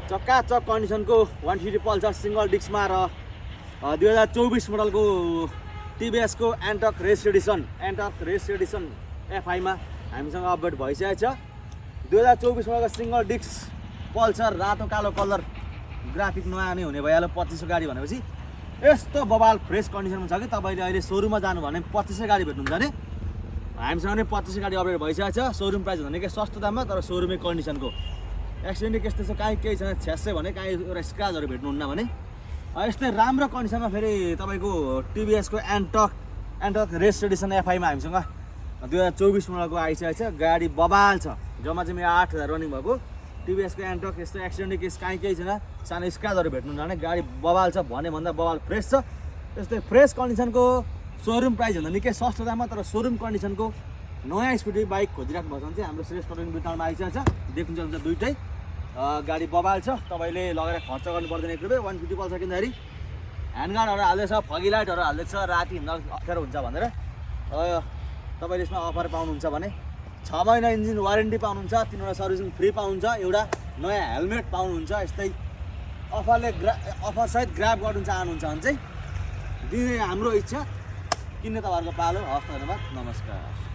चक्काचक कन्डिसनको 150 Pulsar single डिस्कमा र 2024 मोडलको टिभिएसको एन्टक race Edison एफआईमा हामीसँग update भइसकेको छ। 2024 मोडलको सिङ्गल डिस्क पल्सर रातो कालो कलर ग्राफिक नयाँ नै हुने भइहाल्यो। 2500 गाडी भनेपछि यस्तो बबाल फ्रेस कन्डिसनमा छ कि तपाईँले अहिले सोरुममा जानु भने 2500 गाडी भेट्नुहुन्छ भने हामीसँग नै 2500 गाडी अपडेट भइसकेको छ। सोरुम प्राइस भनेको सस्तो दाममा तर सोरुमै कन्डिसनको। एक्सिडेन्ट केस त्यस्तो काहीँ केही छैन, छ्यासै भने काहीँ एउटा स्क्राचहरू भेट्नुहुन्न भने यस्तै राम्रो कन्डिसनमा फेरि तपाईँको टिभिएसको एन्टक रेस एडिसन एफआईमा हामीसँग 2024 मोडलको आइसकेको छ। गाडी बबाल छ, जम्मा चाहिँ मेरो 8000 रनिङ भएको टिभिएसको एन्टक। यस्तो एक्सिडेन्ट केस काहीँ केही छैन, सानो स्क्राचहरू भेट्नुहुन्छ भने गाडी बबाल छ, भन्दा बबाल फ्रेस छ। यस्तै फ्रेस कन्डिसनको सोरुम प्राइसभन्दा निकै सस्तो दाममा तर सोरुम कन्डिसनको नयाँ स्कुटी बाइक खोजिराख्नु भएको भने चाहिँ हाम्रो श्रेष्ठ टोइङ बिटाउनमा आइसकेको छ। देख्नुहुन्छ दुइटै गाडी बबाल छ, तपाईँले लगेर खर्च गर्नु पर्दैन 1 रुपियाँ। 150 पल्सर किन्दाखेरि ह्यान्डगार्डहरू हाल्दैछ, फगी लाइटहरू हाल्दैछ, राति हिँड्दा अप्ठ्यारो हुन्छ भनेर तपाईँले यसमा अफर पाउनुहुन्छ भने 6 महिना इन्जिन वारेन्टी पाउनुहुन्छ, 3वटा सर्भिसिङ फ्री पाउनुहुन्छ, एउटा नयाँ हेलमेट पाउनुहुन्छ। यस्तै अफरसहित ग्राब गर्नु चाहनुहुन्छ भने चाहिँ दिने हाम्रो इच्छा, किन्ने तपाईँहरूको पालो। हस्, धन्यवाद, नमस्कार।